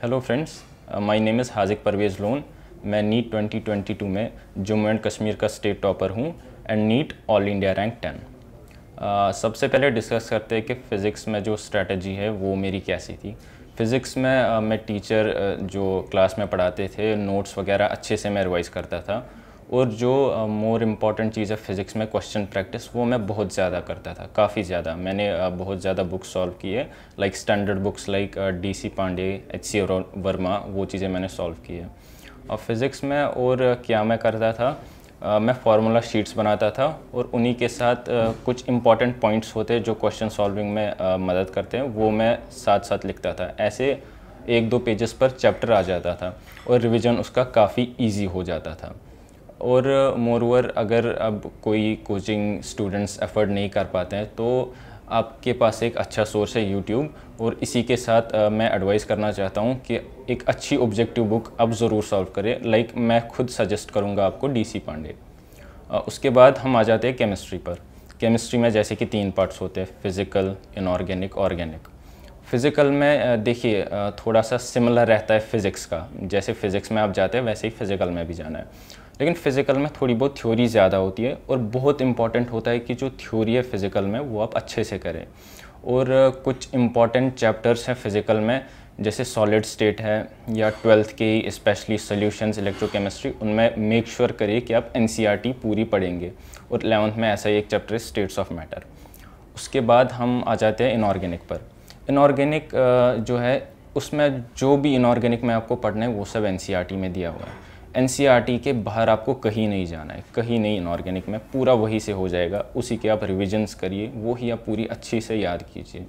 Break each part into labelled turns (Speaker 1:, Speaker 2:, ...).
Speaker 1: Hello friends, my name is Hazik Parvez Lone. मैं NEET 2022 में Jammu and Kashmir का स्टेट टॉपर हूँ and NEET all India rank 10। सबसे पहले डिस्कस करते हैं कि फ़िज़िक्स में जो स्ट्रैटेजी है वो मेरी कैसी थी। फ़िज़िक्स में मैं टीचर जो क्लास में पढ़ाते थे नोट्स वगैरह अच्छे से मैं रिवाइज़ करता था, और जो मोर इम्पॉर्टेंट चीज़ है फ़िज़िक्स में क्वेश्चन प्रैक्टिस, वो मैं बहुत ज़्यादा करता था, काफ़ी ज़्यादा। मैंने बहुत ज़्यादा बुक्स सॉल्व की है, like standard books like DC Pandey, HC Verma, वो चीज़ें मैंने सॉल्व की है। और फ़िज़िक्स में और क्या मैं करता था, मैं फार्मूला शीट्स बनाता था और उन्हीं के साथ कुछ इम्पॉर्टेंट पॉइंट्स होते हैं जो क्वेश्चन सॉल्विंग में मदद करते हैं, वो मैं साथ साथ लिखता था। ऐसे 1-2 पेजेस पर चैप्टर आ जाता था और रिवीजन उसका काफ़ी ईजी हो जाता था। और मोरओवर अगर अब कोई कोचिंग स्टूडेंट्स एफर्ट नहीं कर पाते हैं तो आपके पास एक अच्छा सोर्स है यूट्यूब, और इसी के साथ मैं एडवाइस करना चाहता हूँ कि एक अच्छी ऑब्जेक्टिव बुक आप ज़रूर सॉल्व करें। लाइक मैं खुद सजेस्ट करूँगा आपको DC पांडे। उसके बाद हम आ जाते हैं केमिस्ट्री पर। केमिस्ट्री में जैसे कि 3 पार्ट्स होते हैं, फिज़िकल, इनऑर्गेनिक, ऑर्गेनिक। फ़िज़िकल में देखिए थोड़ा सा सिमिलर रहता है फ़िज़िक्स का, जैसे फ़िज़िक्स में आप जाते हैं वैसे ही फ़िज़िकल में भी जाना है, लेकिन फ़िज़िकल में थोड़ी बहुत थ्योरी ज़्यादा होती है और बहुत इंपॉर्टेंट होता है कि जो थ्योरी है फ़िज़िकल में वो आप अच्छे से करें। और कुछ इम्पॉर्टेंट चैप्टर्स हैं फ़िज़िकल में, जैसे सॉलिड स्टेट है या 12th के स्पेशली सॉल्यूशंस इलेक्ट्रोकेमिस्ट्री, उनमें मेक श्योर करिए कि आप NCERT पूरी पढ़ेंगे। और 11th में ऐसा ही एक चैप्टर है स्टेट्स ऑफ मैटर। उसके बाद हम आ जाते हैं इनऑर्गेनिक पर। इनऑर्गेनिक जो है उसमें जो भी इनऑर्गेनिक में आपको पढ़ना है वो सब NCERT में दिया हुआ है। NCERT के बाहर आपको कहीं नहीं जाना है, कहीं नहीं। इनऑर्गेनिक में पूरा वही से हो जाएगा, उसी के आप रिविजन्स करिए, वो ही आप पूरी अच्छी से याद कीजिए।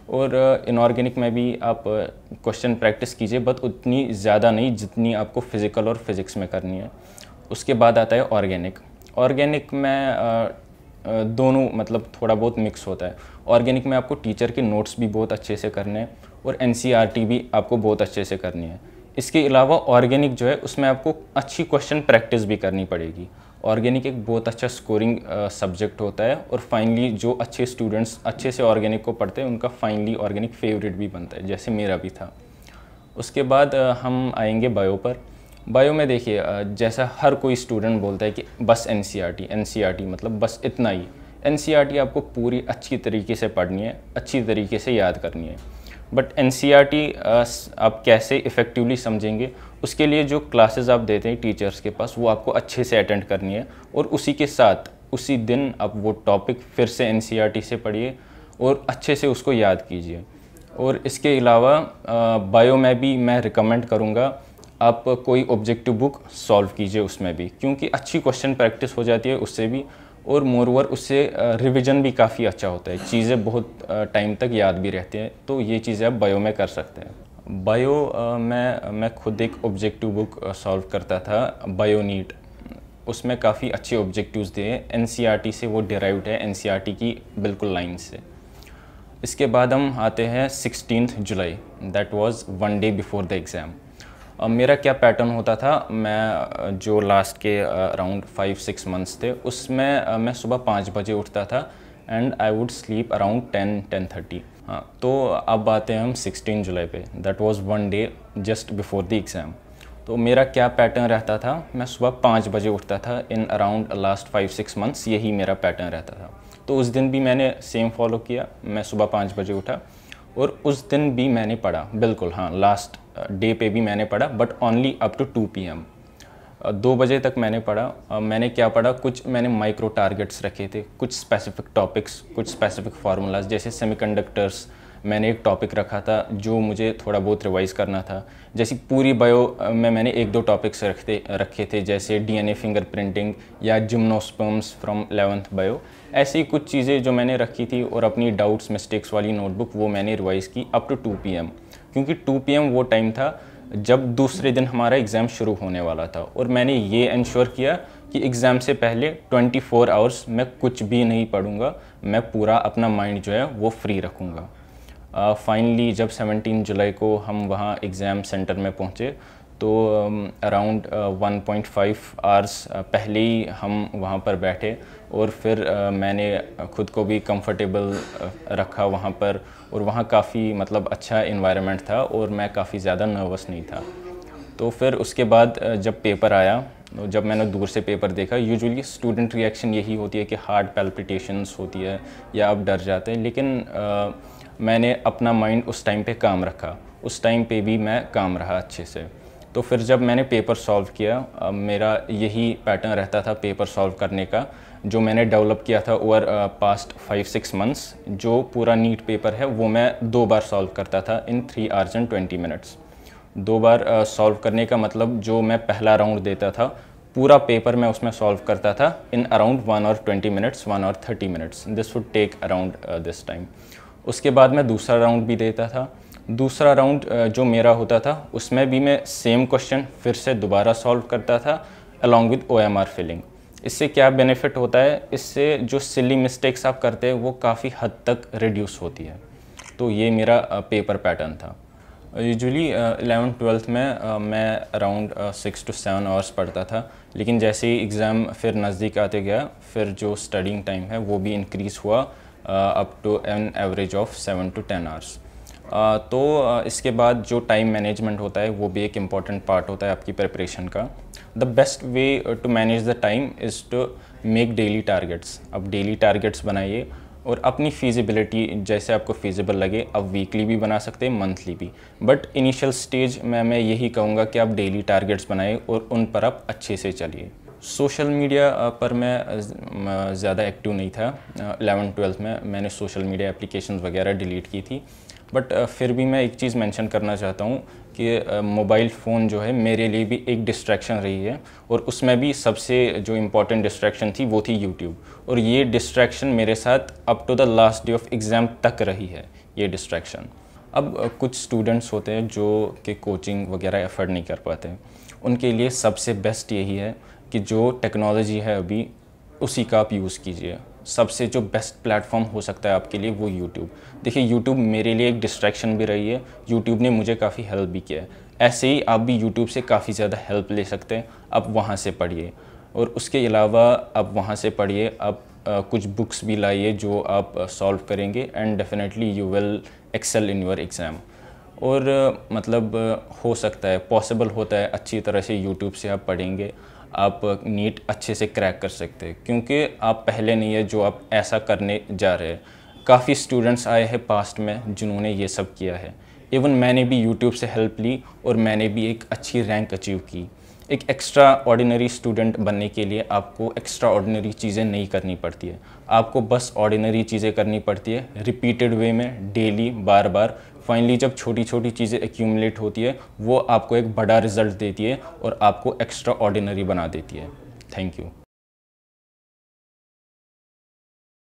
Speaker 1: और इनऑर्गेनिक में भी आप क्वेश्चन प्रैक्टिस कीजिए, बट उतनी ज़्यादा नहीं जितनी आपको फ़िज़िकल और फिज़िक्स में करनी है। उसके बाद आता है ऑर्गेनिक। ऑर्गेनिक में दोनों मतलब थोड़ा बहुत मिक्स होता है। ऑर्गेनिक में आपको टीचर के नोट्स भी बहुत अच्छे से करने हैं और NCERT भी आपको बहुत अच्छे से करनी है। इसके अलावा ऑर्गेनिक जो है उसमें आपको अच्छी क्वेश्चन प्रैक्टिस भी करनी पड़ेगी। ऑर्गेनिक एक बहुत अच्छा स्कोरिंग सब्जेक्ट होता है, और फाइनली जो अच्छे स्टूडेंट्स अच्छे से ऑर्गेनिक को पढ़ते हैं उनका फाइनली ऑर्गेनिक फेवरेट भी बनता है, जैसे मेरा भी था। उसके बाद हम आएंगे बायो पर। बायो में देखिए जैसा हर कोई स्टूडेंट बोलता है कि बस NCERT मतलब बस इतना ही। NCERT आपको पूरी अच्छी तरीके से पढ़नी है, अच्छी तरीके से याद करनी है। बट NCERT आप कैसे इफ़ेक्टिवली समझेंगे, उसके लिए जो क्लासेस आप देते हैं टीचर्स के पास वो आपको अच्छे से अटेंड करनी है, और उसी के साथ उसी दिन आप वो टॉपिक फिर से NCERT से पढ़िए और अच्छे से उसको याद कीजिए। और इसके अलावा बायो में भी मैं रिकमेंड करूँगा आप कोई ऑब्जेक्टिव बुक सॉल्व कीजिए उसमें भी, क्योंकि अच्छी क्वेश्चन प्रैक्टिस हो जाती है उससे भी, और मोरओवर उससे रिवीजन भी काफ़ी अच्छा होता है, चीज़ें बहुत टाइम तक याद भी रहती हैं। तो ये चीज़ें आप बायो में कर सकते हैं। बायो मैं खुद एक ऑब्जेक्टिव बुक सॉल्व करता था, बायो नीट। उसमें काफ़ी अच्छे ऑब्जेक्टिव्स दिए, NCERT से वो डिराइव्ड है, NCERT की बिल्कुल लाइन से। इसके बाद हम आते हैं 16 जुलाई, that was 1 day before the exam. मेरा क्या पैटर्न होता था, मैं जो लास्ट के अराउंड 5-6 मंथ्स थे उसमें मैं सुबह 5 बजे उठता था and I would sleep around 10-10:30। हाँ, तो अब आते हैं हम 16 जुलाई पे, that was 1 day just before the exam. तो मेरा क्या पैटर्न रहता था, मैं सुबह 5 बजे उठता था। इन अराउंड लास्ट 5-6 मंथ्स यही मेरा पैटर्न रहता था। तो उस दिन भी मैंने सेम फॉलो किया, मैं सुबह 5 बजे उठा और उस दिन भी मैंने पढ़ा, बिल्कुल हाँ, लास्ट डे पे भी मैंने पढ़ा, but only up to 2 PM। 2 बजे तक मैंने पढ़ा। मैंने क्या पढ़ा, कुछ मैंने माइक्रो टारगेट्स रखे थे, कुछ स्पेसिफिक टॉपिक्स, कुछ स्पेसिफिक फार्मूलाज, जैसे सेमीकंडक्टर्स मैंने एक टॉपिक रखा था जो मुझे थोड़ा बहुत रिवाइज़ करना था। जैसे पूरी बायो में मैंने 1-2 टॉपिक्स रखे थे, जैसे DNA फिंगरप्रिंटिंग या जिम्नोस्पर्म्स फ्रॉम 11th बायो। ऐसी कुछ चीज़ें जो मैंने रखी थी, और अपनी डाउट्स मिस्टेक्स वाली नोटबुक वो मैंने रिवाइज़ की अप टू 2 PM, क्योंकि 2 PM वो टाइम था जब दूसरे दिन हमारा एग्ज़ाम शुरू होने वाला था। और मैंने ये इंश्योर किया कि एग्ज़ाम से पहले 24 आवर्स मैं कुछ भी नहीं पढ़ूंगा, मैं पूरा अपना माइंड जो है वो फ्री रखूँगा। फाइनली जब 17 जुलाई को हम वहाँ एग्ज़ाम सेंटर में पहुँचे तो अराउंड 1.5 आवर्स पहले ही हम वहाँ पर बैठे और फिर मैंने खुद को भी कंफर्टेबल रखा वहाँ पर, और वहाँ काफ़ी मतलब अच्छा इन्वायरमेंट था और मैं काफ़ी ज़्यादा नर्वस नहीं था। तो फिर उसके बाद जब पेपर आया, जब मैंने दूर से पेपर देखा, यूजुअली स्टूडेंट रिएक्शन यही होती है कि हार्ट पैल्पिटेशंस होती है या आप डर जाते हैं, लेकिन मैंने अपना माइंड उस टाइम पे काम रखा, उस टाइम पे भी मैं काम रहा अच्छे से। तो फिर जब मैंने पेपर सॉल्व किया, मेरा यही पैटर्न रहता था पेपर सॉल्व करने का, जो मैंने डेवलप किया था ओवर पास्ट 5-6 मंथ्स। जो पूरा नीट पेपर है वो मैं 2 बार सॉल्व करता था इन 3 hours and 20 minutes। 2 bar solve करने का मतलब जो मैं पहला राउंड देता था, पूरा पेपर मैं उसमें सॉल्व करता था in around 1 hour 20 minutes, 1 hour 30 minutes। This would take around this time. उसके बाद मैं दूसरा राउंड भी देता था। दूसरा राउंड जो मेरा होता था उसमें भी मैं सेम क्वेश्चन फिर से दोबारा सॉल्व करता था अलॉन्ग विद OMR फिलिंग। इससे क्या बेनिफिट होता है, इससे जो सिली मिस्टेक्स आप करते हैं वो काफ़ी हद तक रिड्यूस होती है। तो ये मेरा पेपर पैटर्न था। यूजुअली 11th-12th में मैं अराउंड 6 to 7 hours पढ़ता था, लेकिन जैसे ही एग्ज़ाम फिर नज़दीक आते गया, फिर जो स्टडिंग टाइम है वो भी इंक्रीज़ हुआ up to an average of 7 to 10 hours। तो इसके बाद जो टाइम मैनेजमेंट होता है वो भी एक इम्पॉर्टेंट पार्ट होता है आपकी प्रिपरेशन का। The best way to manage the time is to make daily targets. अब डेली टारगेट्स बनाइए और अपनी फीजिबिलिटी जैसे आपको फीजिबल लगे, आप वीकली भी बना सकते हैं, मंथली भी। बट इनिशियल स्टेज में मैं यही कहूँगा कि आप डेली टारगेट्स बनाइए और उन पर आप अच्छे से चलिए। सोशल मीडिया पर मैं ज़्यादा एक्टिव नहीं था। 11th-12th में मैंने सोशल मीडिया एप्लीकेशंस वगैरह डिलीट की थी। बट फिर भी मैं एक चीज़ मेंशन करना चाहता हूँ कि मोबाइल फ़ोन जो है मेरे लिए भी एक डिस्ट्रैक्शन रही है, और उसमें भी सबसे जो इम्पॉर्टेंट डिस्ट्रैक्शन थी वो थी यूट्यूब। और ये डिस्ट्रैक्शन मेरे साथ up to the last day of exam तक रही है ये डिस्ट्रैक्शन। अब कुछ स्टूडेंट्स होते हैं जो कि कोचिंग वगैरह एफर्ड नहीं कर पाते, उनके लिए सबसे बेस्ट यही है कि जो टेक्नोलॉजी है अभी उसी का आप यूज़ कीजिए। सबसे जो बेस्ट प्लेटफॉर्म हो सकता है आपके लिए वो यूट्यूब। देखिए, यूट्यूब मेरे लिए एक डिस्ट्रैक्शन भी रही है, यूट्यूब ने मुझे काफ़ी हेल्प भी किया है। ऐसे ही आप भी यूट्यूब से काफ़ी ज़्यादा हेल्प ले सकते हैं। आप वहाँ से पढ़िए, और उसके अलावा आप वहाँ से पढ़िए, आप कुछ बुक्स भी लाइए जो आप सॉल्व करेंगे, and definitely you will excel in your exam. और मतलब हो सकता है, पॉसिबल होता है, अच्छी तरह से यूट्यूब से आप पढ़ेंगे, आप नीट अच्छे से क्रैक कर सकते हैं, क्योंकि आप पहले नहीं है जो आप ऐसा करने जा रहे हैं। काफ़ी स्टूडेंट्स आए हैं पास्ट में जिन्होंने ये सब किया है। इवन मैंने भी यूट्यूब से हेल्प ली और मैंने भी एक अच्छी रैंक अचीव की। एक एक्स्ट्रा ऑर्डिनरी स्टूडेंट बनने के लिए आपको एक्स्ट्रा ऑर्डिनरी चीज़ें नहीं करनी पड़ती है, आपको बस ऑर्डिनरी चीज़ें करनी पड़ती है रिपीटेड वे में, डेली, बार बार। फाइनली जब छोटी छोटी चीज़ें एक्यूमुलेट होती है वो आपको एक बड़ा रिजल्ट देती है और आपको एक्स्ट्रा ऑर्डिनरी बना देती है। Thank you.